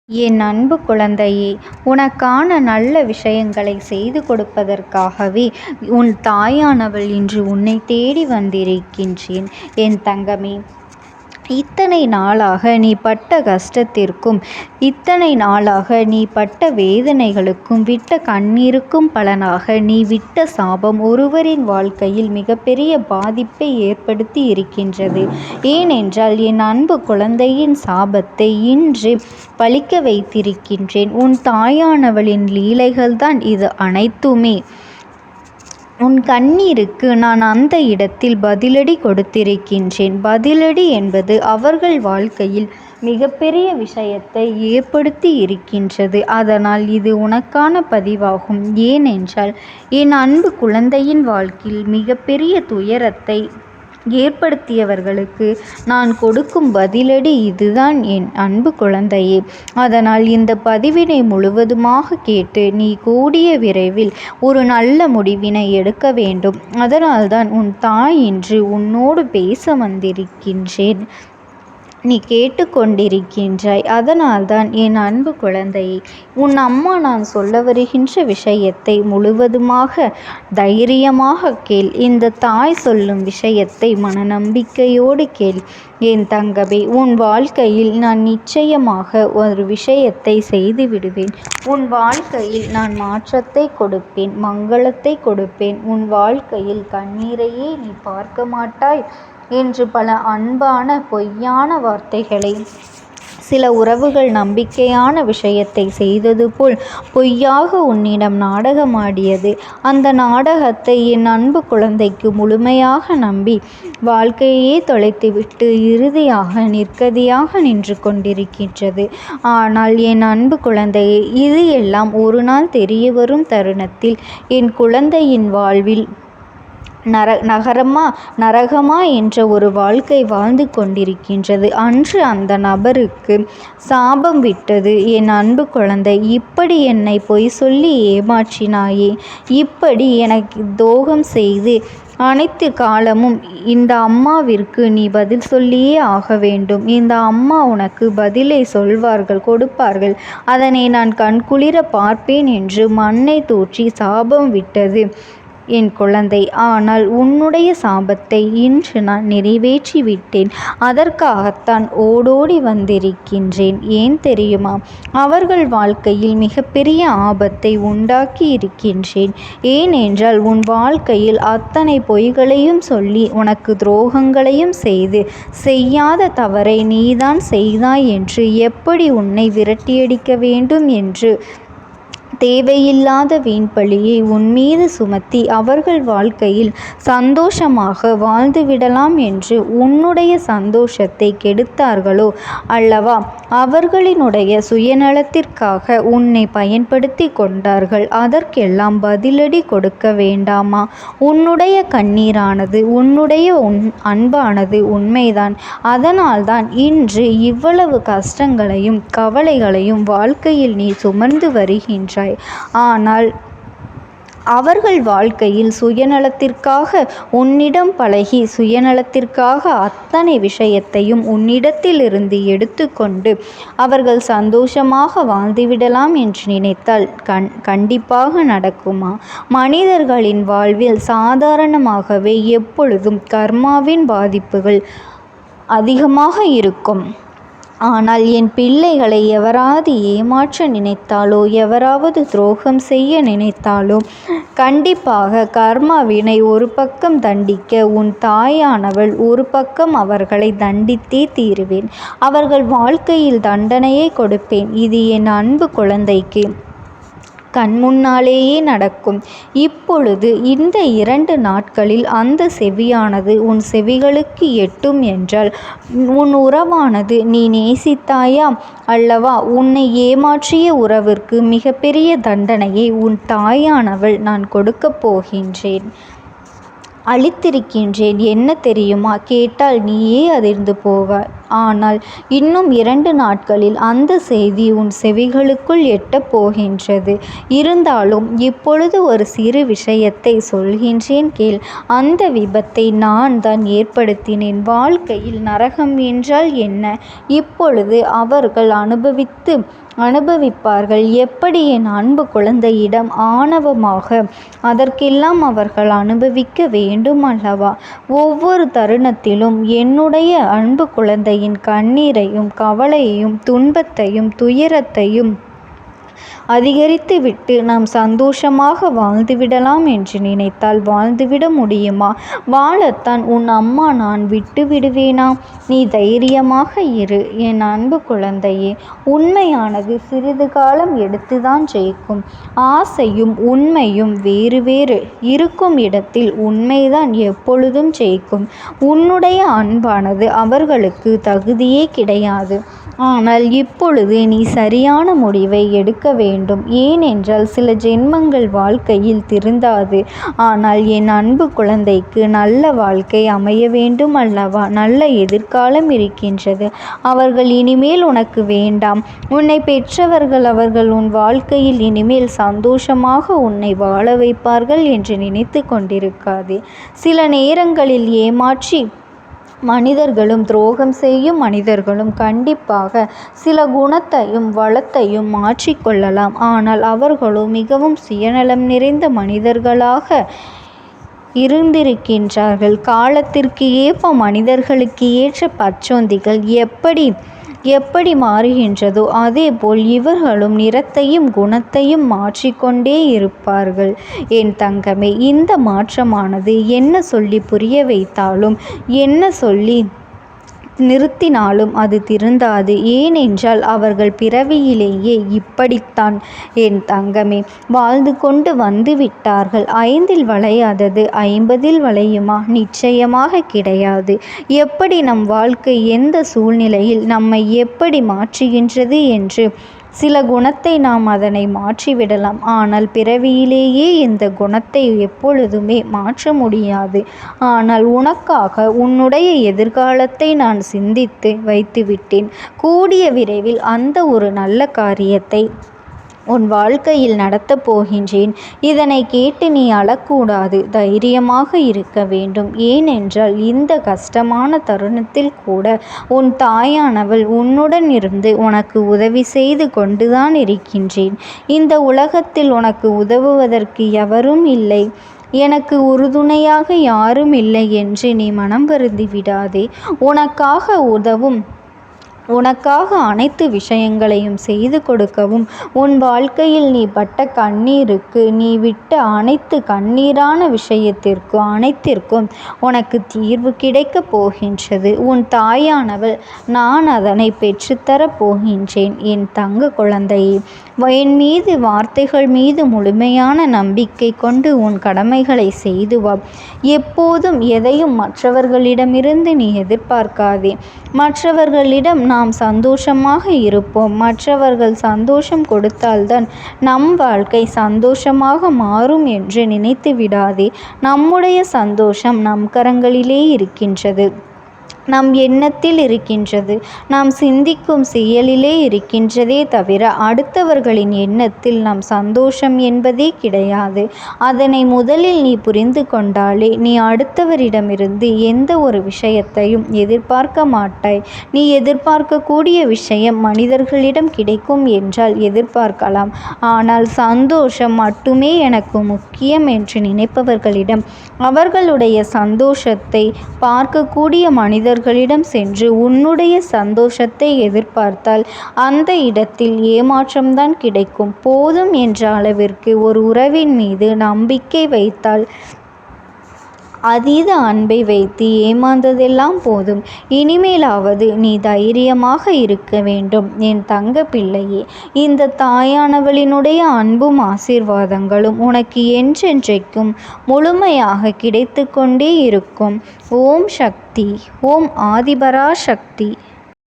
என் அன்பு குழந்தையே, உனக்கான நல்ல விஷயங்களை செய்து கொடுப்பதற்காகவே உன் தாயானவள் இன்று உன்னை தேடி வந்திருக்கின்றேன். என் தங்கமே, இத்தனை நாளாக நீ பட்ட கஷ்டத்திற்கும், இத்தனை நாளாக நீ பட்ட வேதனைகளுக்கும், விட்ட கண்ணீருக்கும் பலனாக நீ விட்ட சாபம் ஒருவரின் வாழ்க்கையில் மிகப்பெரிய பாதிப்பை ஏற்படுத்தி இருக்கின்றது. ஏனென்றால் என் அன்பு குழந்தையின் சாபத்தை இன்று பலிக்க வைத்திருக்கின்றேன். உன் தாயானவளின் லீலைகள்தான் இது அனைத்துமே. உன் கண்ணீருக்கு நான் அந்த இடத்தில் பதிலடி கொடுத்திருக்கின்றேன். பதிலடி என்பது அவர்கள் வாழ்க்கையில் மிகப்பெரிய விஷயத்தை ஏற்படுத்தி இருக்கின்றது. அதனால் இது உனக்கான பதிவாகும். ஏனென்றால் என் அன்பு குழந்தையின் வாழ்க்கையில் மிகப்பெரிய துயரத்தை ஏற்படுத்தியவர்களுக்கு நான் கொடுக்கும் பதிலடி இதுதான் என் அன்பு குழந்தையே. அதனால் இந்த பதிவினை முழுவதுமாக கேட்டு நீ கூடிய விரைவில் ஒரு நல்ல முடிவினை எடுக்க வேண்டும். அதனால்தான் உன் தாய் இன்று உன்னோடு பேச வந்திருக்கின்றேன். நீ கேட்டுக்கொண்டிருக்கின்றாய். அதனால்தான் என் அன்பு குழந்தையை, உன் அம்மா நான் சொல்ல வருகின்ற விஷயத்தை முழுவதுமாக தைரியமாக கேள். இந்த தாய் சொல்லும் விஷயத்தை மனநம்பிக்கையோடு கேள். என் தங்கமே, உன் வாழ்க்கையில் நான் நிச்சயமாக ஒரு விஷயத்தை செய்து விடுவேன். உன் வாழ்க்கையில் நான் மாற்றத்தை கொடுப்பேன், மங்களத்தை கொடுப்பேன். உன் வாழ்க்கையில் கண்ணீரையே நீ பார்க்க மாட்டாய் என்று பல அன்பான பொய்யான வார்த்தைகளை சில உறவுகள் நம்பிக்கையான விஷயத்தை செய்தது போல் பொய்யாக உன்னிடம் நாடகமாடியது. அந்த நாடகத்தை என் அன்பு குழந்தைக்கு முழுமையாக நம்பி வாழ்க்கையே தொலைத்துவிட்டு இறுதியாக நிர்கதியாக நின்று கொண்டிருக்கின்றது. ஆனால் என் அன்பு குழந்தையே, இது எல்லாம் ஒரு நாள் தெரிய வரும் தருணத்தில் என் குழந்தையின் வாழ்வில் நரகமா என்ற ஒரு வாழ்க்கை வாழ்ந்து கொண்டிருக்கின்றது. அன்று அந்த நபருக்கு சாபம் விட்டது. என் அன்பு குழந்தை, இப்படி என்னை பொய் சொல்லி ஏமாற்றினாயே, இப்படி எனக்கு துரோகம் செய்து அனைத்து காலமும் இந்த அம்மாவிற்கு நீ பதில் சொல்லியே ஆக வேண்டும். இந்த அம்மா உனக்கு பதிலை சொல்வார்கள், கொடுப்பார்கள். அதனை நான் கண்குளிர பார்ப்பேன் என்று மண்ணை தூற்றி சாபம் விட்டது என் குழந்தை. ஆனால் உன்னுடைய சாபத்தை இன்று நான் நிறைவேற்றி விட்டேன். அதற்காகத்தான் ஓடோடி வந்திருக்கின்றேன். ஏன் தெரியுமா? அவர்கள் வாழ்க்கையில் மிகப்பெரிய ஆபத்தை உண்டாக்கி இருக்கின்றேன். ஏனென்றால் உன் வாழ்க்கையில் அத்தனை பொய்களையும் சொல்லி உனக்கு துரோகங்களையும் செய்து செய்யாத தவறை நீதான் செய்தாய் என்று எப்படி உன்னை விரட்டியடிக்க வேண்டும் என்று தேவையில்லாத வீண்பழியை உன்மீது சுமத்தி அவர்கள் வாழ்க்கையில் சந்தோஷமாக வாழ்ந்துவிடலாம் என்று உன்னுடைய சந்தோஷத்தை கெடுத்தார்களோ அல்லவா? அவர்களினுடைய சுயநலத்திற்காக உன்னை பயன்படுத்தி கொண்டார்கள். அதற்கெல்லாம் பதிலடி கொடுக்க வேண்டாமா? உன்னுடைய கண்ணீரானது, உன்னுடைய அன்பானது உண்மைதான். அதனால்தான் இன்று இவ்வளவு கஷ்டங்களையும் கவலைகளையும் வாழ்க்கையில் நீ சுமந்து வருகின்றாய். ஆனால் அவர்கள் வாழ்க்கையில் சுயநலத்திற்காக உன்னிடம் பழகி, சுயநலத்திற்காக அத்தனை விஷயத்தையும் உன்னிடத்திலிருந்து எடுத்துக்கொண்டு அவர்கள் சந்தோஷமாக வாழ்ந்துவிடலாம் என்று நினைத்தால் கண்டிப்பாக நடக்குமா? மனிதர்களின் வாழ்வில் சாதாரணமாகவே எப்பொழுதும் கர்மாவின் பாதிப்புகள் அதிகமாக இருக்கும். ஆனால் என் பிள்ளைகளை எவராது ஏமாற்ற நினைத்தாலோ, எவராவது துரோகம் செய்ய நினைத்தாலோ கண்டிப்பாக கர்மாவினை ஒரு பக்கம் தண்டிக்க உன் தாயானவள் ஒரு பக்கம் அவர்களை தண்டித்தே தீருவேன். அவர்கள் வாழ்க்கையில் தண்டனையை கொடுப்பேன். இது என் அன்பு குழந்தைக்கு கண்முன்னாலேயே நடக்கும். இப்பொழுது இந்த 2 நாட்களில் அந்த செவியானது உன் செவிகளுக்கு எட்டும் என்றால் உன் உறவானது நீ நேசித்தாயா அல்லவா? உன்னை ஏமாற்றிய உறவிற்கு மிகப்பெரிய தண்டனையை உன் தாயானவள் நான் கொடுக்கப் போகின்றேன், அளித்திருக்கின்றேன். என்ன தெரியுமா? கேட்டால் நீயே அதிர்ந்து போவாய். ஆனால் இன்னும் 2 நாட்களில் அந்த செய்தி உன் செவிகளுக்குள் எட்டப் போகின்றது. இருந்தாலும் இப்பொழுது ஒரு சிறு விஷயத்தை சொல்கின்றேன் கேள். அந்த விபத்தை நான் தான் ஏற்படுத்தினேன். வாழ்க்கையில் நரகம் என்றால் என்ன? இப்பொழுது அவர்கள் அனுபவித்து அனுபவிப்பார்கள். எப்படி என் அன்பு குழந்தையிடம் ஆணவமாக அதற்கெல்லாம் அவர்கள் அனுபவிக்க வேண்டும் அல்லவா? ஒவ்வொரு தருணத்திலும் என்னுடைய அன்பு குழந்தையின் கண்ணீரையும் கவலையையும் துன்பத்தையும் துயரத்தையும் அதிகரித்து விட்டு நாம் சந்தோஷமாக வாழ்ந்துவிடலாம் என்று நினைத்தால் வாழ்ந்துவிட முடியுமா? வாழத்தான் உன் அம்மா நான் விட்டு விடுவேனா? நீ தைரியமாக இரு என் அன்பு குழந்தையே. உண்மையானது சிறிது காலம் எடுத்துதான் ஜெயிக்கும். ஆசையும் உண்மையும் வேறு வேறு. இருக்கும் இடத்தில் உண்மைதான் எப்பொழுதும் ஜெயிக்கும். உன்னுடைய அன்பானது அவர்களுக்கு தகுதியே கிடையாது. ஆனால் இப்பொழுது நீ சரியான முடிவை எடுக்க வேண்டும். ஏனென்றால் சில ஜென்மங்கள் வாழ்க்கையில் திருந்தாது. ஆனால் என் அன்பு குழந்தைக்கு நல்ல வாழ்க்கை அமைய வேண்டும் அல்லவா? நல்ல எதிர்காலம் இருக்கின்றது. அவர்கள் இனிமேல் உனக்கு வேண்டாம். உன்னை பெற்றவர்கள் அவர்கள் உன் வாழ்க்கையில் இனிமேல் சந்தோஷமாக உன்னை வாழ வைப்பார்கள் என்று நினைத்து கொண்டிருக்காதே. சில நேரங்களில் ஏமாற்றி மனிதர்களும் துரோகம் செய்யும் மனிதர்களும் கண்டிப்பாக சில குணத்தையும் வளத்தையும் மாற்றிக்கொள்ளலாம். ஆனால் அவர்களோ மிகவும் சுயநலம் நிறைந்த மனிதர்களாக இருந்திருக்கின்றார்கள். காலத்திற்கு ஏற்ப மனிதர்களுக்கு ஏற்ற பச்சோந்திகள் எப்படி மாறுகின்றதோ அதேபோல் இவர்களும் நிறத்தையும் குணத்தையும் மாற்றிக்கொண்டே இருப்பார்கள். என் தங்கமே, இந்த மாற்றமானது என்ன சொல்லி புரிய வைத்தாலும் என்ன சொல்லி நிறுத்தினாலும் அது திருந்தாது. ஏனென்றால் அவர்கள் பிறவியிலேயே இப்படித்தான் என் தங்கமே வாழ்ந்து கொண்டு வந்து விட்டார்கள். 5இல் வளையாதது 50இல் வளையுமா? நிச்சயமாக கிடையாது. எப்படி நம் வாழ்க்கை எந்த சூழ்நிலையில் நம்மை எப்படி மாற்றுகின்றது என்று சில குணத்தை நாம் அதனை மாற்றிவிடலாம். ஆனால் பிறவியிலேயே இந்த குணத்தை எப்பொழுதுமே மாற்ற முடியாது. ஆனால் உனக்காக உன்னுடைய எதிர்காலத்தை நான் சிந்தித்து வைத்துவிட்டேன். கூடிய விரைவில் அந்த ஒரு நல்ல காரியத்தை உன் வாழ்க்கையில் நடத்தப் போகின்றேன். இதனை கேட்டு நீ அழக்கூடாது. தைரியமாக இருக்க வேண்டும். ஏனென்றால் இந்த கஷ்டமான தருணத்தில் கூட உன் தாயானவள் உன்னுடன் இருந்து உனக்கு உதவி செய்து கொண்டுதான் இருக்கின்றேன். இந்த உலகத்தில் உனக்கு உதவுவதற்கு எவரும் இல்லை, எனக்கு உறுதுணையாக யாரும் இல்லை என்று நீ மனம் வருந்தி விடாதே. உனக்காக அனைத்து விஷயங்களையும் செய்து கொடுக்கவும் உன் வாழ்க்கையில் நீ பட்ட கண்ணீருக்கு நீ விட்ட அனைத்து கண்ணீரான விஷயத்திற்கு அனைத்திற்கும் உனக்கு தீர்வு கிடைக்கப் போகின்றது. உன் தாயானவள் நான் அதனை பெற்றுத்தரப் போகின்றேன். என் தங்க குழந்தையே, என் மீது வார்த்தைகள் மீது முழுமையான நம்பிக்கை கொண்டு உன் கடமைகளை செய்து வா. எப்போதும் எதையும் மற்றவர்களிடமிருந்து நீ எதிர்பார்க்காதே. மற்றவர்களிடம் நாம் சந்தோஷமாக இருப்போம். மற்றவர்கள் சந்தோஷம் கொடுத்தால்தான் நம் வாழ்க்கை சந்தோஷமாக மாறும் என்று நினைத்து விடாதே. நம்முடைய சந்தோஷம் நம் கரங்களிலே இருக்கின்றது, நம் எண்ணத்தில் இருக்கின்றது, நாம் சிந்திக்கும் செயலிலே இருக்கின்றதே தவிர அடுத்தவர்களின் எண்ணத்தில் நம் சந்தோஷம் என்பதே கிடையாது. அதனை முதலில் நீ புரிந்து கொண்டாலே நீ அடுத்தவரிடமிருந்து எந்த ஒரு விஷயத்தையும் எதிர்பார்க்க மாட்டாய். நீ எதிர்பார்க்கக்கூடிய விஷயம் மனிதர்களிடம் கிடைக்கும் என்றால் எதிர்பார்க்கலாம். ஆனால் சந்தோஷம் மட்டுமே எனக்கு முக்கியம் என்று நினைப்பவர்களிடம் அவர்களுடைய சந்தோஷத்தை பார்க்கக்கூடிய மனிதர்களிடம் சென்று உன்னுடைய சந்தோஷத்தை எதிர்பார்த்தால் அந்த இடத்தில் ஏமாற்றம்தான் கிடைக்கும். போதும் என்ற அளவிற்கு ஒரு உறவின் மீது நம்பிக்கை வைத்தால் அதீத அன்பை வைத்து ஏமாந்ததெல்லாம் போதும். இனிமேலாவது நீ தைரியமாக இருக்க வேண்டும் என் தங்க பிள்ளையே. இந்த தாயானவளினுடைய அன்பும் ஆசீர்வாதங்களும் உனக்கு என்றென்றைக்கும் முழுமையாக கிடைத்து கொண்டே இருக்கும். ஓம் சக்தி. ஓம் ஆதிபரா சக்தி.